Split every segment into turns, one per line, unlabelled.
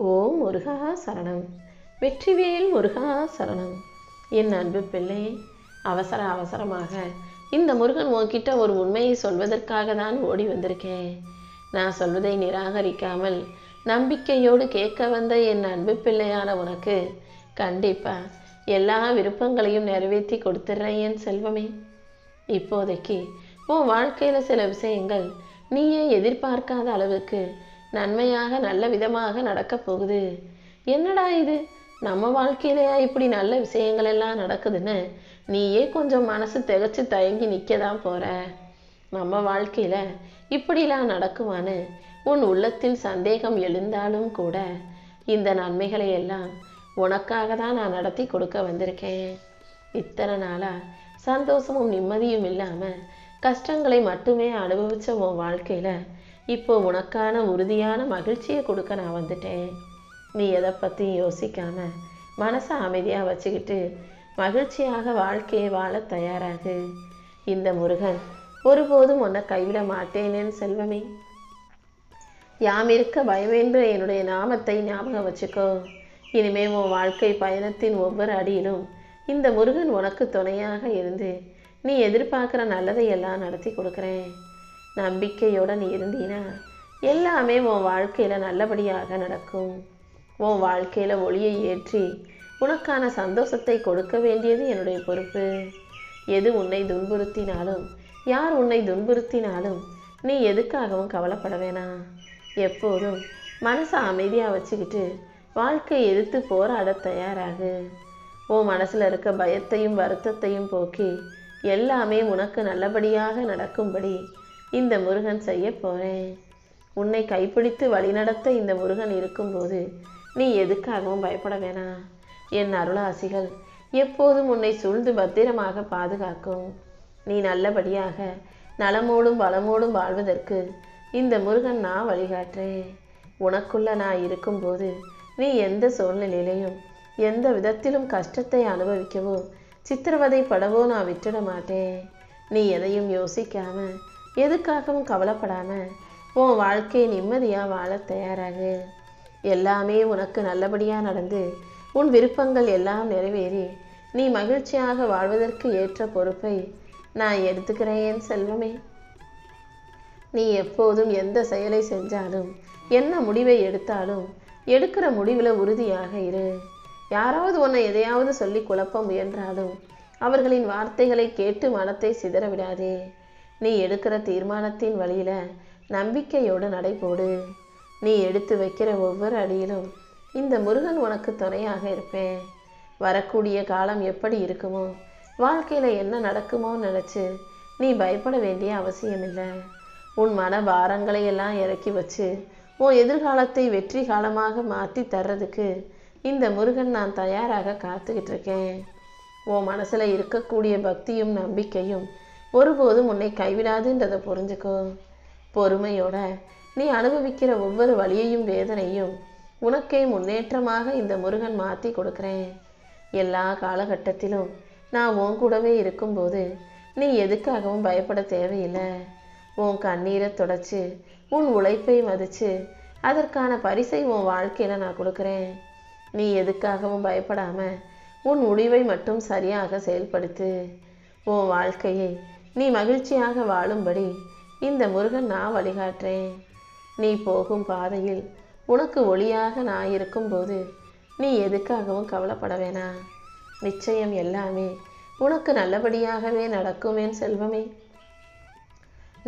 ஓம் முருகா சரணம். வெற்றிவேல் முருகா சரணம். என் அன்பு பிள்ளை, அவசரமாக இந்த முருகன் உன்கிட்ட ஒரு உண்மையை சொல்வதற்காக தான் ஓடி வந்திருக்கேன். நான் சொல்வதை நிராகரிக்காமல் நம்பிக்கையோடு கேட்க வந்த என் அன்பு பிள்ளையான உனக்கு கண்டிப்பா எல்லா விருப்பங்களையும் நிறைவேற்றி கொடுத்துட்றேன் என் செல்வமே. இப்போதைக்கு உன் வாழ்க்கையில் சில விஷயங்கள் நீயே எதிர்பார்க்காத அளவுக்கு நன்மையாக நல்ல விதமாக நடக்கப் போகுது. என்னடா இது, நம்ம வாழ்க்கையிலையா இப்படி நல்ல விஷயங்கள் எல்லாம் நடக்குதுன்னு நீயே கொஞ்சம் மனசு திகச்சு தயங்கி நிற்கதான் போற. நம்ம வாழ்க்கையில இப்படிலாம் நடக்குமான்னு உன் உள்ளத்தில் சந்தேகம் எழுந்தாலும் கூட இந்த நன்மைகளை எல்லாம் உனக்காக தான் நான் நடத்தி கொடுக்க வந்திருக்கேன். இத்தனை நாளா சந்தோஷமும் நிம்மதியும் இல்லாம கஷ்டங்களை மட்டுமே அனுபவிச்ச உன் வாழ்க்கையில இப்போ உனக்கான உறுதியான மகிழ்ச்சியை கொடுக்க நான் வந்துட்டேன். நீ எதை பற்றியும் யோசிக்காம மனசை அமைதியாக வச்சுக்கிட்டு மகிழ்ச்சியாக வாழ்க்கையை வாழ தயாராகு. இந்த முருகன் ஒருபோதும் உன்னை கைவிட மாட்டேனேன் செல்வமே. யாமிருக்க பயமென்ற என்னுடைய நாமத்தை ஞாபகம் வச்சுக்கோ. இனிமே உன் வாழ்க்கை பயணத்தின் ஒவ்வொரு அடியிலும் இந்த முருகன் உனக்கு துணையாக இருந்து நீ எதிர்பார்க்குற நல்லதை எல்லாம் நடத்தி கொடுக்குறேன். நம்பிக்கையோடு நீ இருந்தீனா எல்லாமே உன் வாழ்க்கையில் நல்லபடியாக நடக்கும். உன் வாழ்க்கையில் ஒளியை ஏற்றி உனக்கான சந்தோஷத்தை கொடுக்க வேண்டியது என்னுடைய பொறுப்பு. எது உன்னை துன்புறுத்தினாலும் யார் உன்னை துன்புறுத்தினாலும் நீ எதுக்காகவும் கவலைப்பட வேணாம். எப்போதும் மனசை அமைதியாக வச்சுக்கிட்டு வாழ்க்கையை எதிர்த்து போராட தயாராகு. உன் மனசில் இருக்க பயத்தையும் வருத்தத்தையும் போக்கி எல்லாமே உனக்கு நல்லபடியாக நடக்கும்படி இந்த முருகன் செய்ய போறேன். உன்னை கைப்பிடித்து வழிநடத்த இந்த முருகன் இருக்கும்போது நீ எதுக்காகவும் பயப்பட வேணாம். என் அருளாசிகள் எப்போதும் உன்னை சூழ்ந்து பத்திரமாக பாதுகாக்கும். நீ நல்லபடியாக நலமோடும் வளமோடும் வாழ்வதற்கு இந்த முருகன் நான் வழிகாட்டுறேன். உனக்குள்ள நான் இருக்கும்போது நீ எந்த சூழ்நிலையிலையும் எந்த விதத்திலும் கஷ்டத்தை அனுபவிக்கவோ சித்திரவதை படவோ நான் விட்டுட மாட்டேன். நீ எதையும் யோசிக்காம எதுக்காகவும் கவலைப்படாம உன் வாழ்க்கையை நிம்மதியாக வாழ தயாராகு. எல்லாமே உனக்கு நல்லபடியாக நடந்து உன் விருப்பங்கள் எல்லாம் நிறைவேறி நீ மகிழ்ச்சியாக வாழ்வதற்கு ஏற்ற பொறுப்பை நான் எடுத்துக்கிறேன் என் செல்வமே. நீ எப்போதும் எந்த செயலை செஞ்சாலும் என்ன முடிவை எடுத்தாலும் எடுக்கிற முடிவில் உறுதியாக இரு. யாராவது உன்னை எதையாவது சொல்லி குழப்ப முயன்றாலும் அவர்களின் வார்த்தைகளை கேட்டு மனத்தை சிதற விடாதே. நீ எடுக்கிற தீர்மானத்தின் வழியில நம்பிக்கையோடு நடைபோடு. நீ எடுத்து வைக்கிற ஒவ்வொரு அடியிலும் இந்த முருகன் உனக்கு துணையாக இருப்பேன். வரக்கூடிய காலம் எப்படி இருக்குமோ, வாழ்க்கையில் என்ன நடக்குமோ நினச்சி நீ பயப்பட வேண்டிய அவசியமில்லை. உன் மன பாரங்களை எல்லாம் இறக்கி வச்சு உன் எதிர்காலத்தை வெற்றி காலமாக மாற்றி தர்றதுக்கு இந்த முருகன் நான் தயாராக காத்துக்கிட்டு இருக்கேன். உன் மனசில் இருக்கக்கூடிய பக்தியும் நம்பிக்கையும் ஒருபோதும் உன்னை கைவிடாதுன்றதை புரிஞ்சுக்கோ. பொறுமையோட நீ அனுபவிக்கிற ஒவ்வொரு வலியையும் வேதனையும் உனக்கே முன்னேற்றமாக இந்த முருகன் மாற்றி கொடுக்குறேன். எல்லா காலகட்டத்திலும் நான் உன் கூடவே இருக்கும்போது நீ எதுக்காகவும் பயப்பட தேவையில்லை. உன் கண்ணீரை தொடச்சி உன் உழைப்பை மதித்து அதற்கான பரிசை உன் வாழ்க்கையில் நான் கொடுக்குறேன். நீ எதுக்காகவும் பயப்படாம உன் முடிவை மட்டும் சரியாக செயல்படுத்து. உன் வாழ்க்கையை நீ மகிழ்ச்சியாக வாழும்படி இந்த முருகன் நான் வழிகாட்டுறேன். நீ போகும் பாதையில் உனக்கு ஒளியாக நான் இருக்கும்போது நீ எதுக்காகவும் கவலைப்பட வேணாம். நிச்சயம் எல்லாமே உனக்கு நல்லபடியாகவே நடக்கும் என் செல்வமே.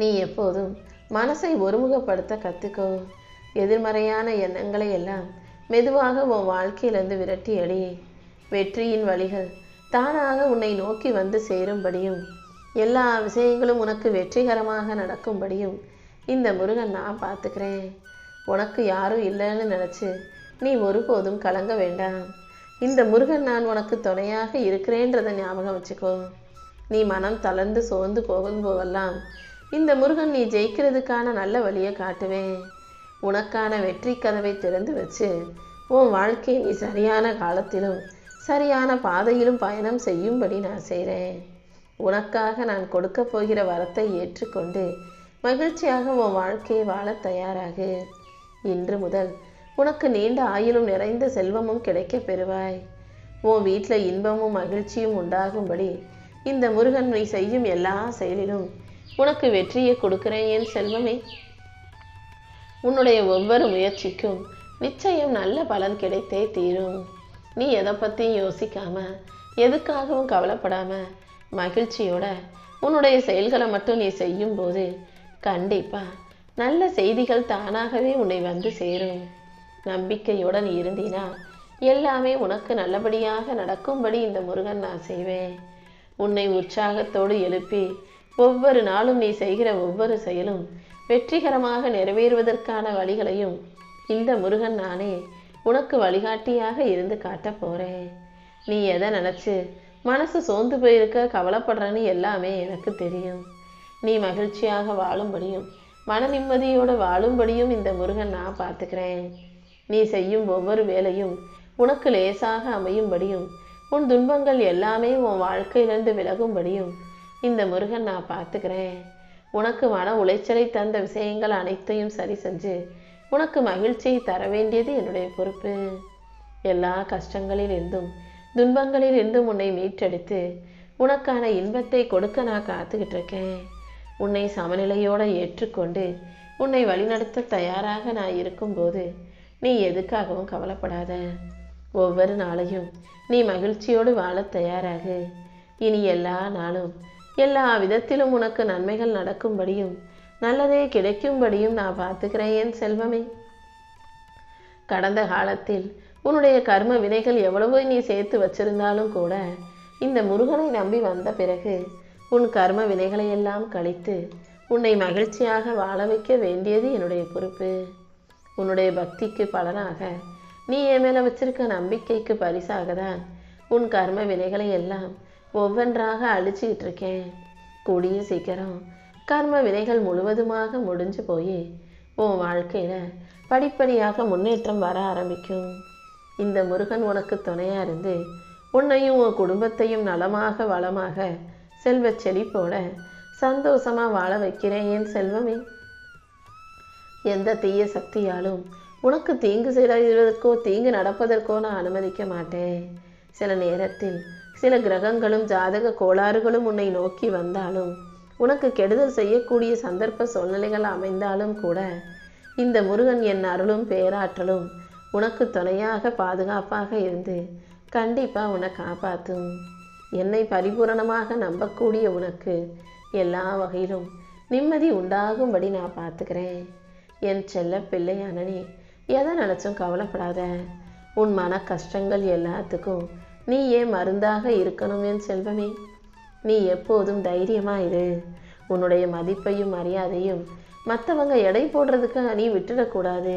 நீ எப்போதும் மனசை ஒருமுகப்படுத்த கற்றுக்கோ. எதிர்மறையான எண்ணங்களை எல்லாம் மெதுவாக உன் வாழ்க்கையிலிருந்து விரட்டி அடி. வெற்றியின் வழிகள் தானாக உன்னை நோக்கி வந்து சேரும்படியும் எல்லா விஷயங்களும் உனக்கு வெற்றிகரமாக நடக்கும்படியும் இந்த முருகன் நான் பார்த்துக்கிறேன். உனக்கு யாரும் இல்லைன்னு நினச்சி நீ ஒருபோதும் கலங்க வேண்டாம். இந்த முருகன் நான் உனக்கு துணையாக இருக்கிறேன்றதை ஞாபகம் வச்சுக்கோ. நீ மனம் தளர்ந்து சோர்ந்து போகும்போதெல்லாம் இந்த முருகன் நீ ஜெயிக்கிறதுக்கான நல்ல வழியை காட்டுவேன். உனக்கான வெற்றி கதவை திறந்து வச்சு உன் வாழ்க்கையை நீ சரியான காலத்திலும் சரியான பாதையிலும் பயணம் செய்யும்படி நான் செய்கிறேன். உனக்காக நான் கொடுக்க போகிற வரத்தை ஏற்றுக்கொண்டு மகிழ்ச்சியாக உன் வாழ்க்கையை வாழ தயாராகு. இன்று முதல் உனக்கு நீண்ட ஆயுளும் நிறைந்த செல்வமும் கிடைக்க பெறுவாய். உன் வீட்டில் இன்பமும் மகிழ்ச்சியும் உண்டாகும்படி இந்த முருகன் நீ செய்யும் எல்லா செயலிலும் உனக்கு வெற்றியை கொடுக்கிறேன் என் செல்வமே. உன்னுடைய ஒவ்வொரு முயற்சிக்கும் நிச்சயம் நல்ல பலன் கிடைத்தே தீரும். நீ எதை பற்றியும் யோசிக்காம, எதுக்காகவும் கவலைப்படாம மகிழ்ச்சியோட உன்னுடைய செயல்களை மட்டும் நீ செய்யும் போது கண்டிப்பா நல்ல செய்திகள் தானாகவே உன்னை வந்து சேரும். நம்பிக்கையோட நீ இருந்தீனா எல்லாமே உனக்கு நல்லபடியாக நடக்கும்படி இந்த முருகன் நான் செய்வேன். உன்னை உற்சாகத்தோடு எழுப்பி ஒவ்வொரு நாளும் நீ செய்கிற ஒவ்வொரு செயலும் வெற்றிகரமாக நிறைவேறுவதற்கான வழிகளையும் இந்த முருகன் நானே உனக்கு வழிகாட்டியாக இருந்து காட்டப் போறேன். நீ எதை நினச்சி மனசு சோர்ந்து போயிருக்க கவலைப்படுறன்னு எல்லாமே எனக்கு தெரியும். நீ மகிழ்ச்சியாக வாழும்படியும் மன நிம்மதியோடு வாழும்படியும் இந்த முருகன் நான் பார்த்துக்கிறேன். நீ செய்யும் ஒவ்வொரு வேலையும் உனக்கு லேசாக அமையும்படியும் உன் துன்பங்கள் எல்லாமே உன் வாழ்க்கையிலிருந்து விலகும்படியும் இந்த முருகன் நான் பார்த்துக்கிறேன். உனக்கு மன உளைச்சலை தந்த விஷயங்கள் அனைத்தையும் சரி செஞ்சு உனக்கு மகிழ்ச்சியை தர வேண்டியது என்னுடைய பொறுப்பு. எல்லா கஷ்டங்களில் இருந்தும் துன்பங்களில் இருந்தும் உன்னை மீட்டெடுத்து உனக்கான இன்பத்தை கொடுக்க நான் காத்துக்கிட்டு இருக்கேன். உன்னை சமநிலையோடு ஏற்றுக்கொண்டு உன்னை வழிநடத்த தயாராக நான் இருக்கும்போது நீ எதுக்காகவும் கவலைப்படாத. ஒவ்வொரு நாளையும் நீ மகிழ்ச்சியோடு வாழ தயாராகு. இனி எல்லா நாளும் எல்லா விதத்திலும் உனக்கு நன்மைகள் நடக்கும்படியும் நல்லதே கிடைக்கும்படியும் நான் பார்த்துக்கிறேன் என் செல்வமே. கடந்த காலத்தில் உன்னுடைய கர்ம வினைகள் எவ்வளவோ நீ சேர்த்து வச்சிருந்தாலும் கூட இந்த முருகனை நம்பி வந்த பிறகு உன் கர்ம வினைகளை எல்லாம் கழித்து உன்னை மகிழ்ச்சியாக வாழ வைக்க வேண்டியது என்னுடைய பொறுப்பு. உன்னுடைய பக்திக்கு பலனாக நீ என் மேலே வச்சிருக்க நம்பிக்கைக்கு பரிசாக தான் உன் கர்ம வினைகளை எல்லாம் ஒவ்வொன்றாக அழிச்சிக்கிட்டு இருக்கேன். கூடிய சீக்கிரம் கர்ம வினைகள் முழுவதுமாக முடிஞ்சு போய் உன் வாழ்க்கையில் படிப்படியாக முன்னேற்றம் வர ஆரம்பிக்கும். இந்த முருகன் உனக்கு துணையாக இருந்து உன்னையும் உன் குடும்பத்தையும் நலமாக வளமாக செல்வ செழிப்போட சந்தோஷமாக வாழ வைக்கிறேன் என் செல்வமே. எந்த தீய சக்தியாலும் உனக்கு தீங்கு செய்வதற்கோ தீங்கு நடப்பதற்கோ நான் அனுமதிக்க மாட்டேன். சில நேரத்தில் சில கிரகங்களும் ஜாதக கோளாறுகளும் உன்னை நோக்கி வந்தாலும் உனக்கு கெடுதல் செய்யக்கூடிய சந்தர்ப்ப சூழ்நிலைகள் அமைந்தாலும் கூட இந்த முருகன் என் அருளும் பேராற்றலும் உனக்கு துணையாக பாதுகாப்பாக இருந்து கண்டிப்பாக உன்னை காப்பாற்றும். என்னை பரிபூரணமாக நம்பக்கூடிய உனக்கு எல்லா வகையிலும் நிம்மதி உண்டாகும்படி நான் பார்த்துக்கிறேன். என் செல்ல பிள்ளையான நீ எதை நினச்சும் கவலைப்படாத. உன் மன கஷ்டங்கள் எல்லாத்துக்கும் நீ ஏன் மருந்தாக இருக்கணும் என் செல்வமே. நீ எப்போதும் தைரியமாக இரு. உன்னுடைய மதிப்பையும் மரியாதையும் மற்றவங்க எடை போடுறதுக்கு நீ விட்டுடக்கூடாது.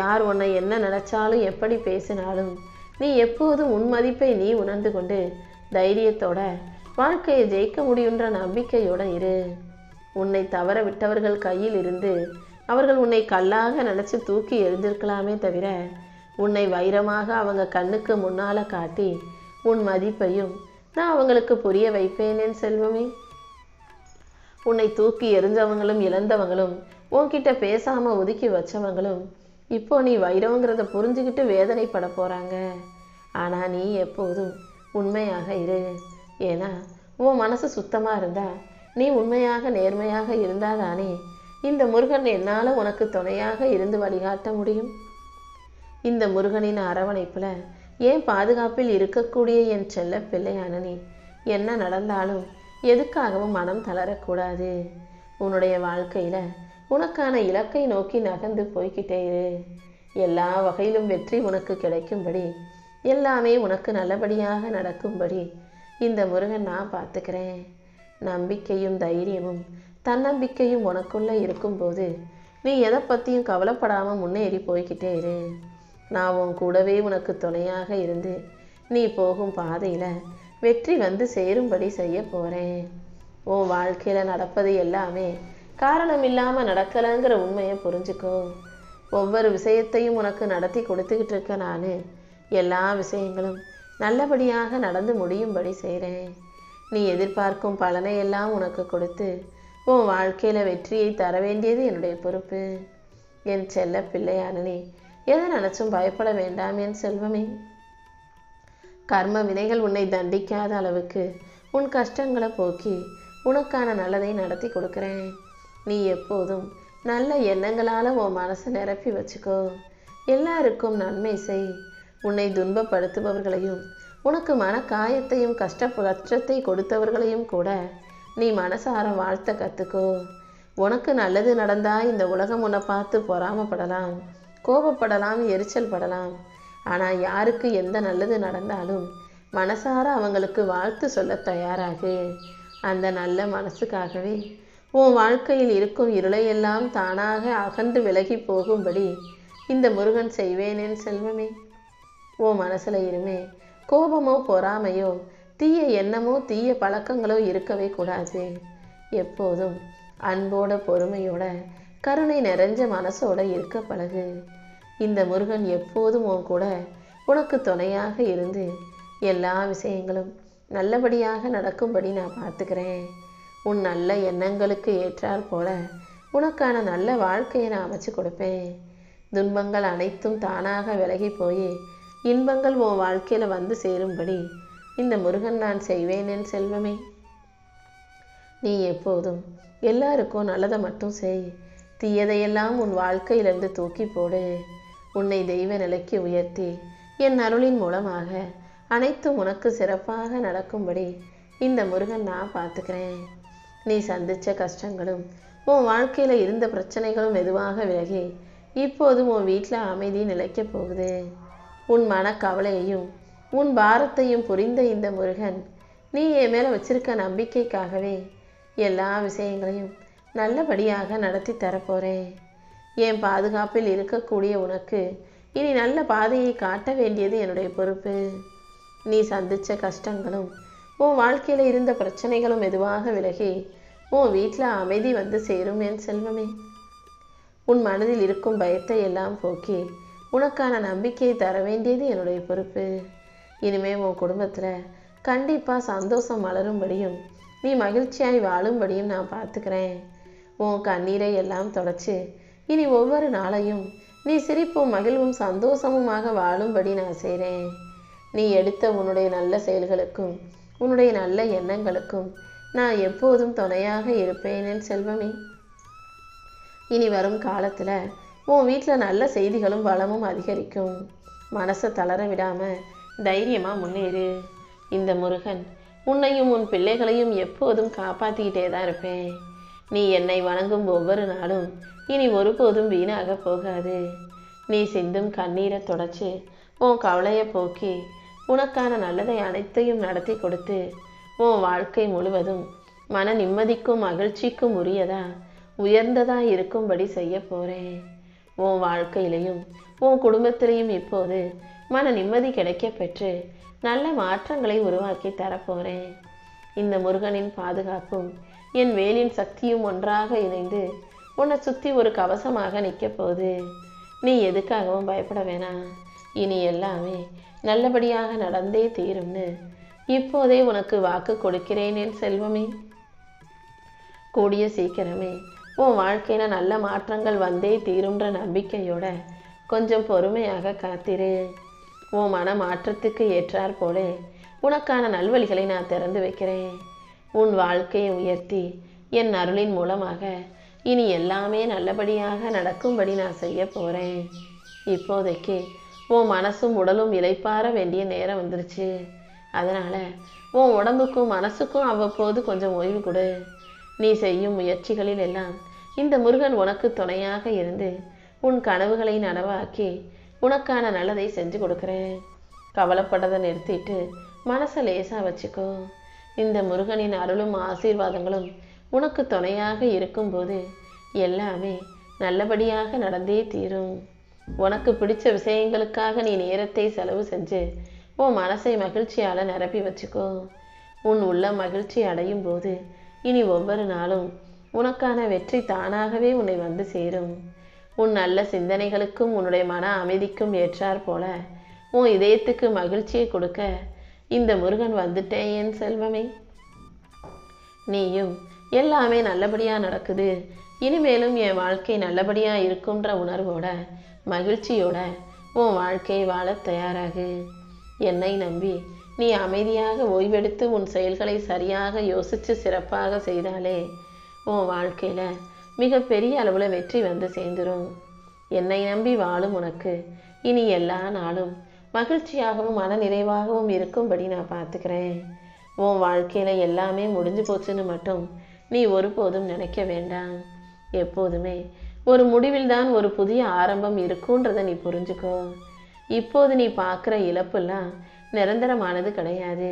யார் உன்னை என்ன நினச்சாலும் எப்படி பேசினாலும் நீ எப்போதும் உன் மதிப்பை நீ உணர்ந்து கொண்டு தைரியத்தோட வாழ்க்கையை ஜெயிக்க முடியுன்ற நம்பிக்கையோடு இரு. உன்னை தவற விட்டவர்கள் கையில் இருந்து அவர்கள் உன்னை கல்லாக நினச்சி தூக்கி எறிஞ்சிருக்கலாமே தவிர உன்னை வைரமாக அவங்க கண்ணுக்கு முன்னால் காட்டி உன் மதிப்பையும் நான் அவங்களுக்கு புரிய வைப்பேன் என் செல்வமே. உன்னை தூக்கி எறிஞ்சவங்களும் இழந்தவங்களும் உன்கிட்ட பேசாமல் ஒதுக்கி வச்சவங்களும் இப்போ நீ வைரவங்கிறத புரிஞ்சுக்கிட்டு வேதனைப்பட போகிறாங்க. ஆனால் நீ எப்போதும் உண்மையாக இரு. ஏன்னா உன் மனசு சுத்தமாக இருந்தா நீ உண்மையாக நேர்மையாக இருந்தால் தானே இந்த முருகன் என்னால் உனக்கு துணையாக இருந்து வழிகாட்ட முடியும். இந்த முருகனின் அரவணைப்பில் ஏன் பாதுகாப்பில் இருக்கக்கூடிய என் செல்ல பிள்ளையான நீ என்ன நடந்தாலும் எதுக்காகவும் மனம் தளரக்கூடாது. உன்னுடைய வாழ்க்கையில் உனக்கான இலக்கை நோக்கி நகர்ந்து போய்கிட்டே இரு. எல்லா வகையிலும் வெற்றி உனக்கு கிடைக்கும்படி எல்லாமே உனக்கு நல்லபடியாக நடக்கும்படி இந்த முருகன் நான் பார்த்துக்கிறேன். நம்பிக்கையும் தைரியமும் தன்னம்பிக்கையும் உனக்குள்ளே இருக்கும்போது நீ எதை பற்றியும் கவலைப்படாமல் முன்னேறி போய்கிட்டே இரு. நான் உன் கூடவே உனக்கு துணையாக இருந்து நீ போகும் பாதையில் வெற்றி வந்து சேரும்படி செய்ய போகிறேன். உன் வாழ்க்கையில் நடப்பது எல்லாமே காரணம் இல்லாமல் நடக்கலைங்கிற உண்மையை புரிஞ்சுக்கோ. ஒவ்வொரு விஷயத்தையும் உனக்கு நடத்தி கொடுத்துக்கிட்டு இருக்க நான் எல்லா விஷயங்களும் நல்லபடியாக நடந்து முடியும்படி செய்கிறேன். நீ எதிர்பார்க்கும் பலனை எல்லாம் உனக்கு கொடுத்து உன் வாழ்க்கையில் வெற்றியை தர வேண்டியது என்னுடைய பொறுப்பு. என் செல்ல பிள்ளையான நீ எதை நினைச்சும் பயப்பட வேண்டாம் என் செல்வமே. கர்ம வினைகள் உன்னை தண்டிக்காத அளவுக்கு உன் கஷ்டங்களை போக்கி உனக்கான நல்லதை நடத்தி கொடுக்குறேன். நீ எப்போதும் நல்ல எண்ணங்களால் உன் மனசை நிரப்பி வச்சுக்கோ. எல்லாருக்கும் நன்மை செய். உன்னை துன்பப்படுத்துபவர்களையும் உனக்கு மன காயத்தையும் கஷ்டத்தை கொடுத்தவர்களையும் கூட நீ மனசார வாழ்த்த கற்றுக்கோ. உனக்கு நல்லது நடந்தா இந்த உலகம் உன்னை பார்த்து பொறாமப்படலாம், கோபப்படலாம், எரிச்சல் படலாம். ஆனால் யாருக்கு எந்த நல்லது நடந்தாலும் மனசார அவங்களுக்கு வாழ்த்து சொல்ல தயாராகு. அந்த நல்ல மனசுக்காகவே உன் வாழ்க்கையில் இருக்கும் இருளையெல்லாம் தானாக அகன்று விலகி போகும்படி இந்த முருகன் செய்வேன் என் செல்வமே. உன் மனசுல இருமே கோபமோ பொறாமையோ தீய எண்ணமோ தீய பழக்கங்களோ இருக்கவே கூடாது. எப்போதும் அன்போட பொறுமையோட கருணை நிறைஞ்ச மனசோட இருக்க பழகு. இந்த முருகன் எப்போதும் உன் கூட உனக்கு துணையாக இருந்து எல்லா விஷயங்களும் நல்லபடியாக நடக்கும்படி நான் பார்த்துக்கிறேன். உன் நல்ல எண்ணங்களுக்கு ஏற்றாற் போல உனக்கான நல்ல வாழ்க்கையை நான் அமைச்சு கொடுப்பேன். துன்பங்கள் அனைத்தும் தானாக விலகி போய் இன்பங்கள் உன் வாழ்க்கையில் வந்து சேரும்படி இந்த முருகன் நான் செய்வேன் என் செல்வமே. நீ எப்போதும் எல்லாருக்கும் நல்லதை மட்டும் செய். தீயதையெல்லாம் உன் வாழ்க்கையிலிருந்து தூக்கி போடு. உன்னை தெய்வ நிலைக்கு உயர்த்தி என் அருளின் மூலமாக அனைத்தும் உனக்கு சிறப்பாக நடக்கும்படி இந்த முருகன் நான் பார்த்துக்கிறேன். நீ சந்தித்த கஷ்டங்களும் உன் வாழ்க்கையில் இருந்த பிரச்சனைகளும் மெதுவாக விலகி இப்போதும் உன் வீட்டில் அமைதி நிலைக்கப் போகுது. உன் மனக்கவலையையும் உன் பாரத்தையும் புரிந்த இந்த முருகன் நீ என் மேலே வச்சிருக்க நம்பிக்கைக்காகவே எல்லா விஷயங்களையும் நல்லபடியாக நடத்தி தரப்போகிறேன். என் பாதுகாப்பில் இருக்கக்கூடிய உனக்கு இனி நல்ல பாதையை காட்ட வேண்டியது என்னுடைய பொறுப்பு. நீ சந்தித்த கஷ்டங்களும் உன் வாழ்க்கையில் இருந்த பிரச்சனைகளும் மெதுவாக விலகி உன் வீட்டில் அமைதி வந்து சேரும் என் செல்வமே. உன் மனதில் இருக்கும் பயத்தை எல்லாம் போக்கி உனக்கான நம்பிக்கையை தர வேண்டியது என்னுடைய பொறுப்பு. இனிமே உன் குடும்பத்தில் கண்டிப்பாக சந்தோஷம் மலரும்படியும் நீ மகிழ்ச்சியாய் வாழும்படியும் நான் பார்த்துக்கிறேன். உன் கண்ணீரை எல்லாம் தொடச்சி இனி ஒவ்வொரு நாளையும் நீ சிரிப்பும் மகிழ்வும் சந்தோஷமுமாக வாழும்படி நான் செய்கிறேன். நீ எடுத்த உன்னுடைய நல்ல செயல்களுக்கும் உன்னுடைய நல்ல எண்ணங்களுக்கும் நான் எப்போதும் துணையாக இருப்பேன் என் செல்வமே. இனி வரும் காலத்தில் உன் வீட்டில் நல்ல செய்திகளும் வளமும் அதிகரிக்கும். மனசை தளர விடாமல் தைரியமாக முன்னேறு. இந்த முருகன் உன்னையும் உன் பிள்ளைகளையும் எப்போதும் காப்பாற்றிக்கிட்டே தான் இருப்பேன். நீ என்னை வணங்கும் ஒவ்வொரு நாளும் இனி ஒருபோதும் வீணாக போகாது. நீ சிந்தும் கண்ணீரை தொடச்சி உன் கவலையை போக்கி உனக்கான நல்லதை அனைத்தையும் நடத்தி கொடுத்து உன் வாழ்க்கை முழுவதும் மன நிம்மதிக்கும் மகிழ்ச்சிக்கும் உயர்ந்ததா இருக்கும்படி செய்ய போகிறேன். உன் வாழ்க்கையிலையும் உன் குடும்பத்திலையும் இப்போது மன நிம்மதி கிடைக்க பெற்று நல்ல மாற்றங்களை உருவாக்கி தரப்போகிறேன். இந்த முருகனின் பாதுகாப்பும் என் வேலின் சக்தியும் ஒன்றாக இணைந்து உன்னை சுற்றி ஒரு கவசமாக நிற்க போகுது. நீ எதுக்காகவும் பயப்பட வேணாம். இனி எல்லாமே நல்லபடியாக நடந்தே தீரும்னு இப்போதே உனக்கு வாக்கு கொடுக்கிறேன் என் செல்வமே. கூடிய சீக்கிரமே உன் வாழ்க்கையில் நல்ல மாற்றங்கள் வந்தே தீரும்ன்ற நம்பிக்கையோட கொஞ்சம் பொறுமையாக காத்திரு. உன் மன மாற்றத்துக்கு ஏற்றாற் போல உனக்கான நல்வழிகளை நான் திறந்து வைக்கிறேன். உன் வாழ்க்கையை உயர்த்தி என் அருளின் மூலமாக இனி எல்லாமே நல்லபடியாக நடக்கும்படி நான் செய்ய போகிறேன். இப்போதைக்கு உன் மனசும் உடலும் இளைப்பாற வேண்டிய நேரம் வந்துருச்சு. அதனால் உன் உடம்புக்கும் மனசுக்கும் அவ்வப்போது கொஞ்சம் ஓய்வு கொடு. நீ செய்யும் முயற்சிகளில் எல்லாம் இந்த முருகன் உனக்கு துணையாக இருந்து உன் கனவுகளை நனவாக்கி உனக்கான நல்லதை செஞ்சு கொடுக்குறேன். கவலைப்படதை நிறுத்திட்டு மனசை லேசாக வச்சுக்கோ. இந்த முருகனின் அருளும் ஆசீர்வாதங்களும் உனக்கு துணையாக இருக்கும்போது எல்லாமே நல்லபடியாக நடந்தே தீரும். உனக்கு பிடிச்ச விஷயங்களுக்காக நீ நேரத்தை செலவு செஞ்சு உன் மனசை மகிழ்ச்சியால் நிரப்பி வச்சுக்கோ. உன் உள்ள மகிழ்ச்சி அடையும் போது இனி ஒவ்வொரு நாளும் உனக்கான வெற்றி தானாகவே உன்னை வந்து சேரும். உன் நல்ல சிந்தனைகளுக்கும் உன்னுடைய மன அமைதிக்கும் ஏற்றாற் போல உன் இதயத்துக்கு மகிழ்ச்சியை கொடுக்க இந்த முருகன் வந்துட்டேன் என் செல்வமே. நீயும் எல்லாமே நல்லபடியாக நடக்குது, இனிமேலும் என் வாழ்க்கை நல்லபடியாக இருக்குன்ற உணர்வோட மகிழ்ச்சியோட உன் வாழ்க்கையை வாழ தயாராகு. என்னை நம்பி நீ அமைதியாக ஓய்வெடுத்து உன் செயல்களை சரியாக யோசித்து சிறப்பாக செய்தாலே உன் வாழ்க்கையில் மிக பெரிய அளவில் வெற்றி வந்து சேர்ந்துடும். என்னை நம்பி வாழும் உனக்கு இனி எல்லா நாளும் மகிழ்ச்சியாகவும் மன நிறைவாகவும் இருக்கும்படி நான் பார்த்துக்கிறேன். உன் வாழ்க்கையில் எல்லாமே முடிஞ்சு போச்சுன்னு மட்டும் நீ ஒருபோதும் நினைக்க வேண்டாம். எப்போதுமே ஒரு முடிவில்தான் ஒரு புதிய ஆரம்பம் இருக்குன்றதை நீ புரிஞ்சுக்கோ. இப்போது நீ பார்க்குற இழப்புலாம் நிரந்தரமானது கிடையாது.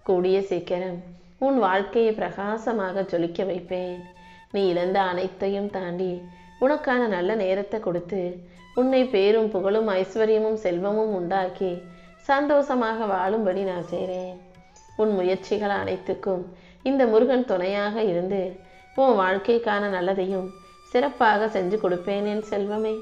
கூடிய சீக்கிரம் உன் வாழ்க்கையை பிரகாசமாக ஜொலிக்க வைப்பேன். நீ இழந்த அனைத்தையும் தாண்டி உனக்கான நல்ல நேரத்தை கொடுத்து உன்னை பேரும் புகழும் ஐஸ்வர்யமும் செல்வமும் உண்டாக்கி சந்தோஷமாக வாழும்படி நான் செய்கிறேன். உன் முயற்சிகள் அனைத்துக்கும் இந்த முருகன் துணையாக இருந்து உன் வாழ்க்கைக்கான நல்லதையும் சிறப்பாக செஞ்சு கொடுப்பேன் என் செல்வமே.